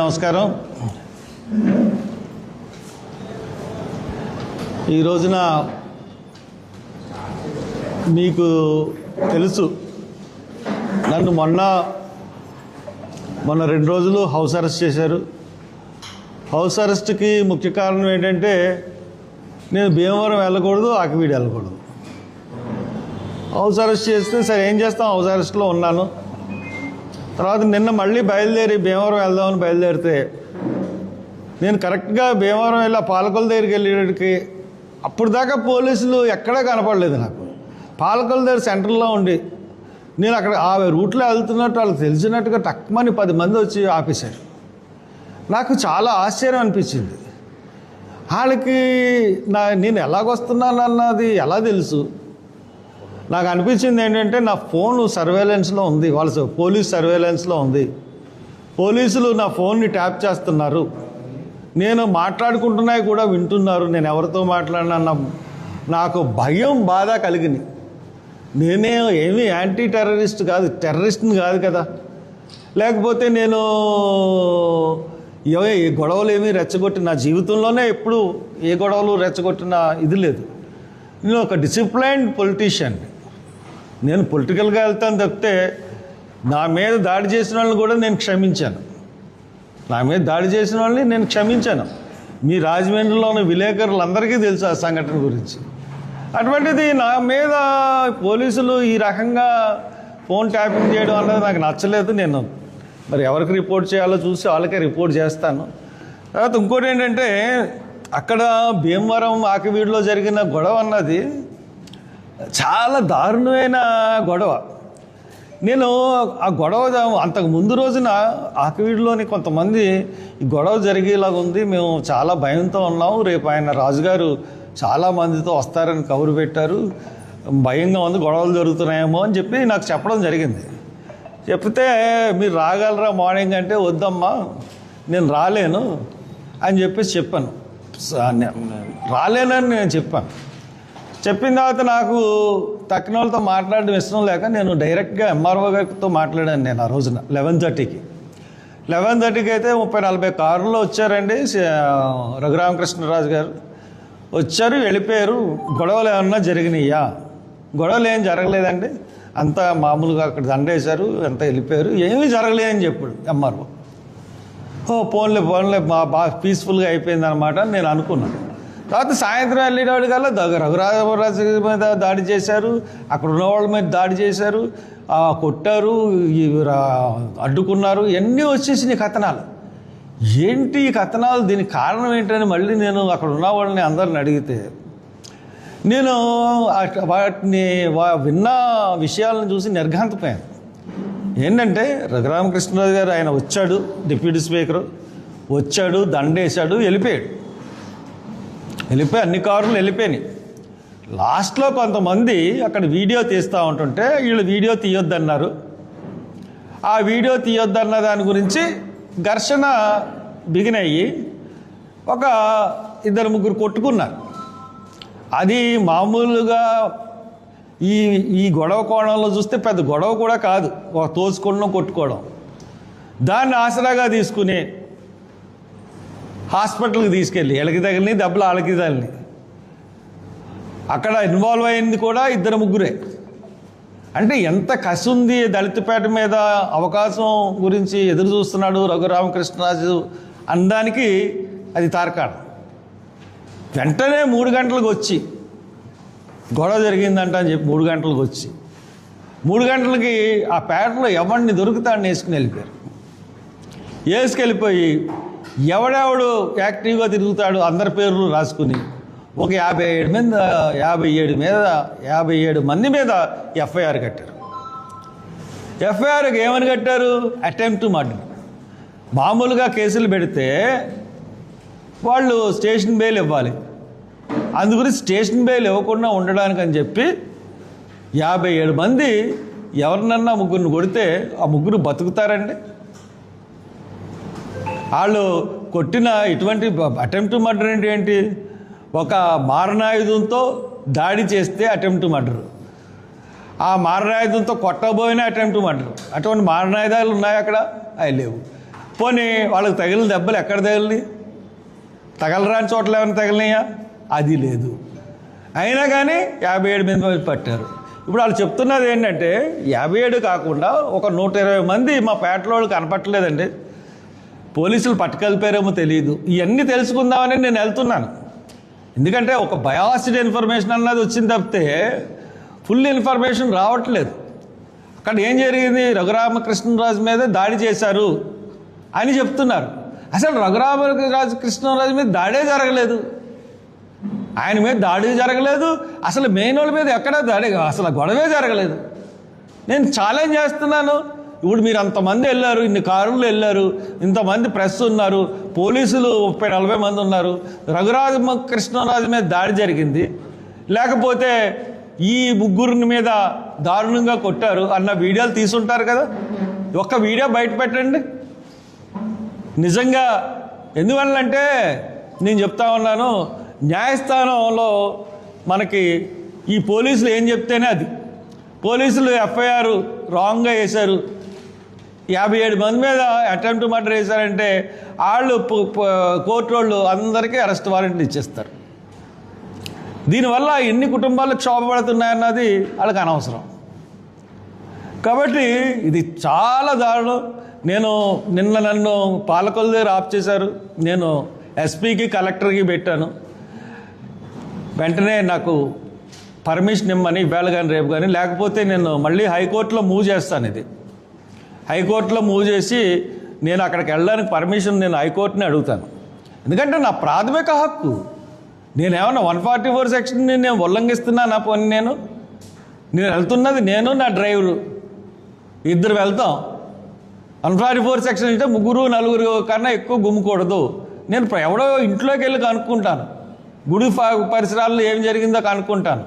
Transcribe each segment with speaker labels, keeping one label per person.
Speaker 1: నమస్కారం. ఈ రోజున మీకు తెలుసు, నన్ను మొన్న 2 రోజులు హౌస్ అరెస్ట్ చేశారు. హౌస్ అరెస్ట్కి ముఖ్య కారణం ఏంటంటే నేను భీమవరం వెళ్ళకూడదు, ఆకివీడు వెళ్ళకూడదు. హౌస్ అరెస్ట్ చేస్తే సరే ఏం చేస్తాం, హౌస్ అరెస్ట్లో ఉన్నాను. తర్వాత నిన్న మళ్ళీ బయలుదేరి భీమవరం వెళ్దామని బయలుదేరితే నేను కరెక్ట్గా భీమవరం వెళ్ళి పాలకొల దగ్గరికి వెళ్ళేటికి అప్పుడు దాకా పోలీసులు ఎక్కడా కనపడలేదు. నాకు పాలకొల దగ్గర సెంటర్లో ఉండి నేను అక్కడ ఆ రూట్లో వెళ్తున్నట్టు వాళ్ళకి తెలిసినట్టుగా టక్మని 10 మంది వచ్చి ఆపేశారు. నాకు చాలా ఆశ్చర్యం అనిపించింది. వాళ్ళకి నేను ఎలాగొస్తున్నాను అన్నది ఎలా తెలుసు? నాకు అనిపించింది ఏంటంటే నా ఫోన్ సర్వేలెన్స్లో ఉంది, వాళ్ళ పోలీస్ సర్వేలెన్స్లో ఉంది. పోలీసులు నా ఫోన్ని ట్యాప్ చేస్తున్నారు, నేను మాట్లాడుకుంటున్నాయి కూడా వింటున్నారు. నేను ఎవరితో మాట్లాడినా నాకు భయం, బాధ కలిగింది. నేనే ఏమీ యాంటీ టెర్రరిస్ట్ కాదు, టెర్రరిస్ట్ని కాదు కదా. లేకపోతే నేను ఏ గొడవలు ఏమీ రెచ్చగొట్టి నా జీవితంలోనే ఎప్పుడు ఏ గొడవలు రెచ్చగొట్టిన ఇది లేదు. నేను ఒక డిసిప్లైన్డ్ పొలిటీషియన్. నేను పొలిటికల్గా వెళ్తాను తప్పితే నా మీద దాడి చేసిన వాళ్ళని కూడా నేను క్షమించాను. నా మీద దాడి చేసిన వాళ్ళని నేను క్షమించాను. మీ రాజమండ్రిలో ఉన్న విలేకరులందరికీ తెలుసు ఆ సంఘటన గురించి. అటువంటిది నా మీద పోలీసులు ఈ రకంగా ఫోన్ ట్యాపింగ్ చేయడం అన్నది నాకు నచ్చలేదు. నేను మరి ఎవరికి రిపోర్ట్ చేయాలో చూసి వాళ్ళకే రిపోర్ట్ చేస్తాను. తర్వాత ఇంకోటి ఏంటంటే అక్కడ భీమవరం ఆకివీడులో జరిగిన గొడవ అన్నది చాలా దారుణమైన గొడవ. నేను ఆ గొడవ అంతకు ముందు రోజున ఆకివీడులోని కొంతమంది ఈ గొడవ జరిగేలాగా ఉంది, మేము చాలా భయంతో ఉన్నాము, రేపు ఆయన రాజుగారు చాలామందితో వస్తారని కబురు పెట్టారు, భయంగా ఉంది, గొడవలు జరుగుతున్నాయేమో అని చెప్పి నాకు చెప్పడం జరిగింది. చెప్తే మీరు రాగలరా మార్నింగ్ అంటే వద్దమ్మా నేను రాలేను అని చెప్పేసి చెప్పాను. రాలేనని నేను చెప్పాను. చెప్పిన తర్వాత నాకు తక్కిన వాళ్ళతో మాట్లాడడం ఇష్టం లేక నేను డైరెక్ట్గా ఎంఆర్ఓ గారితో మాట్లాడాను. నేను ఆ రోజున 11:30కి 11:30కి అయితే 30-40 కారులో వచ్చారండి. రఘురామకృష్ణరాజు గారు వచ్చారు, వెళ్ళిపోయారు. గొడవలు ఏమన్నా జరిగినాయా? గొడవలు ఏం జరగలేదండి, అంతా మామూలుగా అక్కడ దండేశారు, అంతా వెళ్ళిపోయారు, ఏమీ జరగలేదని చెప్పాడు ఎంఆర్ఓ. పోన్లే బాగా పీస్ఫుల్గా అయిపోయింది అనమాట నేను అనుకున్నాను. తర్వాత సాయంత్రం వెళ్ళేవాడు కల్లా రఘురామరాజు మీద దాడి చేశారు, అక్కడ ఉన్న వాళ్ళ మీద దాడి చేశారు, కొట్టారు, అడ్డుకున్నారు, ఇవన్నీ వచ్చేసినాయి కథనాలు. ఏంటి ఈ కథనాలు, దీనికి కారణం ఏంటని మళ్ళీ నేను అక్కడ ఉన్న వాళ్ళని అందరిని అడిగితే నేను వాటిని విన్న విషయాలను చూసి నిర్ఘాంతపోయాను. ఏంటంటే రఘురామకృష్ణరాజు గారు ఆయన వచ్చాడు, డిప్యూటీ స్పీకరు వచ్చాడు, దండేశాడు, వెళ్ళిపోయి అన్ని కార్లు వెళ్ళిపోయినాయి. లాస్ట్లో కొంతమంది అక్కడ వీడియో తీస్తూ ఉంటుంటే వీళ్ళు వీడియో తీయొద్దన్నారు. ఆ వీడియో తీయొద్దన్న దాని గురించి ఘర్షణ బిగినయ్యి 2-3 కొట్టుకున్నారు. అది మామూలుగా ఈ గొడవ కోణంలో చూస్తే పెద్ద గొడవ కూడా కాదు, తోసుకోవడం కొట్టుకోవడం. దాన్ని ఆసరాగా తీసుకుని హాస్పిటల్కి తీసుకెళ్ళి ఎలకి తగిలిని దెబ్బలు ఆళ్ళకి తగిలిని. అక్కడ ఇన్వాల్వ్ అయింది కూడా 2-3. అంటే ఎంత కసి ఉంది దళితపేట మీద, అవకాశం గురించి ఎదురు చూస్తున్నాడు రఘురామకృష్ణరాజు అనడానికి అది తార్కాణం. వెంటనే 3 గంటలకు వచ్చి గొడవ జరిగిందంట అని చెప్పి 3 గంటలకు వచ్చి 3 గంటలకి ఆ పేటలో ఎవరిని దొరుకుతాడని వేసుకెళ్ళిపోయి ఎవడెవడు యాక్టివ్గా తిరుగుతాడు అందరి పేర్లు రాసుకుని ఒక 57 మంది మీద ఎఫ్ఐఆర్ కట్టారు. ఎఫ్ఐఆర్కి ఏమని కట్టారు? Attempt to murder. మామూలుగా కేసులు పెడితే వాళ్ళు స్టేషన్ బెయిల్ ఇవ్వాలి, అందుగురించి స్టేషన్ బెయిల్ ఇవ్వకుండా ఉండడానికి అని చెప్పి 57 మంది ఎవరినన్నా 3 కొడితే ఆ 3 బతుకుతారండి? వాళ్ళు కొట్టిన ఇటువంటి అటెంప్ట్ టు మర్డర్ ఏంటి? ఒక మారణాయుధంతో దాడి చేస్తే అటెంప్ట్ టు మర్డర్, ఆ మారణాయుధంతో కొట్టబోయిన అటెంప్ట్ మర్డర్. అటువంటి మారణాయుధాలు ఉన్నాయి అక్కడ, అవి లేవు. పోనీ వాళ్ళకి తగిలిన దెబ్బలు ఎక్కడ తగిలి తగలరాని చోట్ల ఏమైనా తగిలినాయా? అది లేదు. అయినా కానీ 57 మంది పట్టారు. ఇప్పుడు వాళ్ళు చెప్తున్నది ఏంటంటే 57 కాకుండా ఒక 120 మంది మా పేటలో వాళ్ళు కనపట్టలేదండి, పోలీసులు పట్టుకెళ్ళిపోయారేమో తెలియదు. ఇవన్నీ తెలుసుకుందామని నేను వెళ్తున్నాను. ఎందుకంటే ఒక బయాస్డ్ ఇన్ఫర్మేషన్ అన్నది వచ్చింది తప్పితే ఫుల్ ఇన్ఫర్మేషన్ రావట్లేదు. అక్కడ ఏం జరిగింది, రఘురామకృష్ణరాజు మీద దాడి చేశారు అని చెప్తున్నారు. అసలు రఘురామకృష్ణరాజు మీద దాడే జరగలేదు, ఆయన మీద దాడి జరగలేదు, అసలు మెయిన్ వాళ్ళ మీద ఎక్కడా దాడి, అసలు గొడవే జరగలేదు. నేను ఛాలెంజ్ చేస్తున్నాను. ఇప్పుడు మీరు అంతమంది వెళ్ళారు, ఇన్ని కారులు వెళ్ళారు, ఇంతమంది ప్రెస్ ఉన్నారు, పోలీసులు 30-40 మంది ఉన్నారు, రఘురామకృష్ణరాజు మీద దాడి జరిగింది, లేకపోతే ఈ ముగ్గురిని మీద దారుణంగా కొట్టారు అన్న వీడియోలు తీసుంటారు కదా. ఒక్క వీడియో బయట పెట్టండి. నిజంగా ఎందువల్లంటే నేను చెప్తా ఉన్నాను, న్యాయస్థానంలో మనకి ఈ పోలీసులు ఏం చెప్తేనే అది. పోలీసులు ఎఫ్ఐఆర్ రాంగ్గా వేశారు, 57 మంది మీద అటెంప్ట్ మర్డర్ వేశారంటే వాళ్ళు కోర్టు వాళ్ళు అందరికీ అరెస్ట్ వారెంట్లు ఇచ్చేస్తారు. దీనివల్ల ఎన్ని కుటుంబాలు క్షోభపడుతున్నాయన్నది వాళ్ళకి అనవసరం. కాబట్టి ఇది చాలా దారుణం. నన్ను పాలకొల దగ్గర ఆఫ్ చేశారు. నేను ఎస్పీకి కలెక్టర్కి పెట్టాను. వెంటనే నాకు పర్మిషన్ ఇమ్మని, ఇవాళ కానీ రేపు కానీ, లేకపోతే నేను మళ్ళీ హైకోర్టులో మూవ్ చేస్తాను. ఇది హైకోర్టులో మూవ్ చేసి నేను అక్కడికి వెళ్ళడానికి పర్మిషన్ నేను హైకోర్టుని అడుగుతాను. ఎందుకంటే నా ప్రాథమిక హక్కు. నేనేమన్నా 144 సెక్షన్ని నేను ఉల్లంఘిస్తున్నానా? పోనీ నేను వెళ్తున్నది నేను నా డ్రైవరు ఇద్దరు వెళ్తాం. 144 సెక్షన్ అంటే 3-4 కన్నా ఎక్కువ గుమ్మకూడదు. నేను ఎవడో ఇంట్లోకి వెళ్ళి కనుక్కుంటాను, గుడి పరిసరాల్లో ఏం జరిగిందో కనుక్కుంటాను.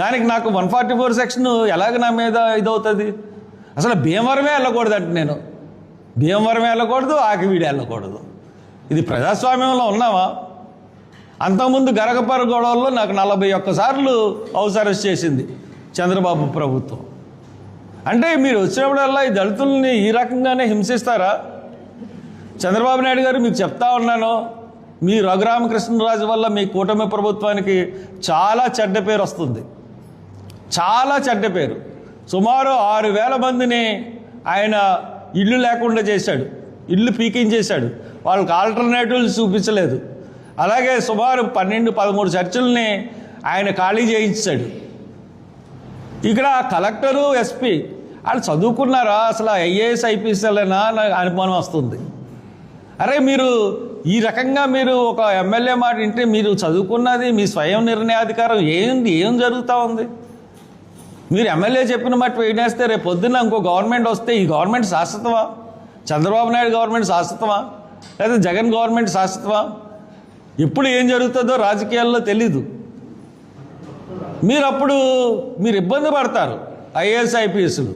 Speaker 1: దానికి నాకు 144 సెక్షన్ ఎలాగ నా మీద ఇదవుతుంది? అసలు భీమవరమే వెళ్ళకూడదు అంటే నేను భీమవరమే వెళ్ళకూడదు, ఆకివీడి వెళ్ళకూడదు. ఇది ప్రజాస్వామ్యంలో ఉన్నావా? అంతకుముందు గరగపర గొడవల్లో నాకు 41 సార్లు హౌస్ అరెస్ట్ చేసింది చంద్రబాబు ప్రభుత్వం. అంటే మీరు వచ్చినప్పుడల్లా ఈ దళితుల్ని ఈ రకంగానే హింసిస్తారా? చంద్రబాబు నాయుడు గారు మీకు చెప్తా ఉన్నాను, మీ రఘురామకృష్ణరాజు వల్ల మీ కూటమి ప్రభుత్వానికి చాలా చెడ్డ పేరు వస్తుంది, చాలా చెడ్డ పేరు. సుమారు 6,000 మందిని ఆయన ఇల్లు లేకుండా చేశాడు, ఇల్లు పీకించేశాడు, వాళ్ళకి ఆల్టర్నేటివ్స్ చూపించలేదు. అలాగే సుమారు 12-13 చర్చిల్ని ఆయన ఖాళీ చేయించాడు. ఇక్కడ కలెక్టరు, ఎస్పీ వాళ్ళు చదువుకున్నారా? అసలు ఐఏఎస్ ఐపీఎస్ఎల్నా అనుమానం వస్తుంది. అరే మీరు ఈ రకంగా మీరు ఒక ఎమ్మెల్యే మాట వింటే మీరు చదువుకున్నది మీ స్వయం నిర్ణయాధికారం ఏం జరుగుతూ ఉంది? మీరు ఎమ్మెల్యే చెప్పిన మాట వేయనేస్తే రేపు పొద్దున్న ఇంకో గవర్నమెంట్ వస్తే ఈ గవర్నమెంట్ శాశ్వతమా? చంద్రబాబు నాయుడు గవర్నమెంట్ శాశ్వతమా? లేదా జగన్ గవర్నమెంట్ శాశ్వతమా? ఎప్పుడు ఏం జరుగుతుందో రాజకీయాల్లో తెలీదు. మీరు ఇబ్బంది పడతారు. ఐఏఎస్ ఐపీఎస్లు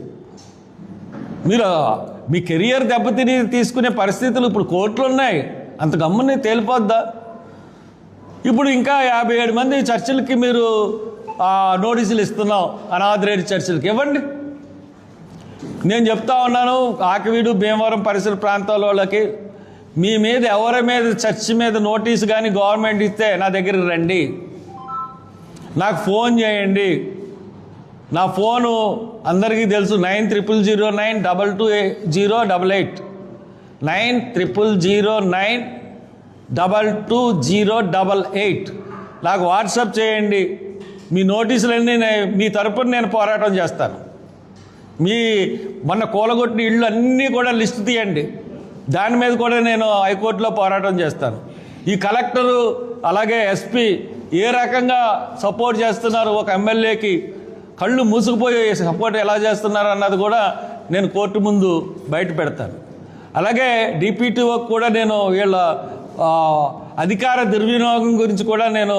Speaker 1: మీ కెరియర్ దెబ్బతిని తీసుకునే పరిస్థితులు ఇప్పుడు కోర్టులు ఉన్నాయి. అంత గమ్ముని తేలిపోద్దా? ఇప్పుడు ఇంకా 57 మంది చర్చిలకి మీరు నోటీసులు ఇస్తున్నాం, అనాథరైజ్ చర్చిలకి ఇవ్వండి. నేను చెప్తా ఉన్నాను, ఆకివీడు, భీమవరం పరిసర ప్రాంతాల వాళ్ళకి మీ మీద ఎవరి మీద చర్చి మీద నోటీసు కానీ గవర్నమెంట్ ఇస్తే నా దగ్గరికి రండి, నాకు ఫోన్ చేయండి. నా ఫోను అందరికీ తెలుసు, 9000922088 9000922088. నాకు వాట్సాప్ చేయండి. మీ నోటీసులన్నీ మీ తరపున నేను పోరాటం చేస్తాను. మొన్న కూలగొట్టిన ఇళ్ళు అన్నీ కూడా లిస్టు తీయండి, దాని మీద కూడా నేను హైకోర్టులో పోరాటం చేస్తాను. ఈ కలెక్టరు అలాగే ఎస్పీ ఏ రకంగా సపోర్ట్ చేస్తున్నారు, ఒక ఎమ్మెల్యేకి కళ్ళు మూసుకుపోయి సపోర్ట్ ఎలా చేస్తున్నారు అన్నది కూడా నేను కోర్టు ముందు బయట పెడతాను. అలాగే డిపిటిఓకి కూడా నేను వీళ్ళ అధికార దుర్వినియోగం గురించి కూడా నేను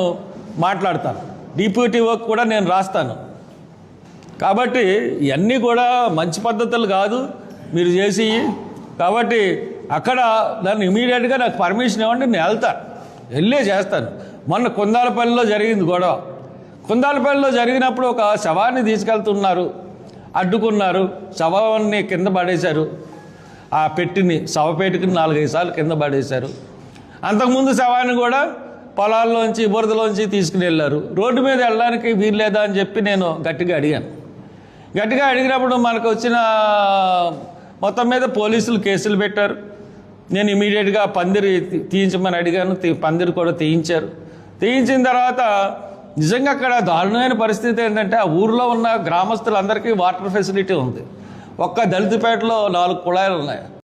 Speaker 1: మాట్లాడతాను, డిపిటిఓకి కూడా నేను రాస్తాను. కాబట్టి ఇవన్నీ కూడా మంచి పద్ధతులు కాదు మీరు చేసి. కాబట్టి అక్కడ దాన్ని ఇమీడియట్గా నాకు పర్మిషన్ ఇవ్వండి, నేను వెళ్ళే చేస్తాను. మొన్న కుందాలపల్లిలో జరిగింది గొడవ. కుందాలపల్లిలో జరిగినప్పుడు ఒక శవాన్ని తీసుకెళ్తున్నారు, అడ్డుకున్నారు, శవాన్ని కింద పడేశారు. ఆ పెట్టిని శవపేటికి 4-5 సార్లు కింద పడేశారు. అంతకుముందు శవాన్ని కూడా పొలాల్లోంచి బురదలోంచి తీసుకుని వెళ్ళారు. రోడ్డు మీద వెళ్ళడానికి వీలు లేదా అని చెప్పి నేను గట్టిగా అడిగినప్పుడు మనకు వచ్చిన మొత్తం మీద పోలీసులు కేసులు పెట్టారు. నేను ఇమీడియట్గా పందిరి తీయించమని అడిగాను. పందిరి కూడా తీయించిన తర్వాత నిజంగా అక్కడ దారుణమైన పరిస్థితి ఏంటంటే ఆ ఊర్లో ఉన్న గ్రామస్తులందరికీ వాటర్ ఫెసిలిటీ ఉంది. ఒక్క దళితపేటలో 4 కుళాయిలు ఉన్నాయి.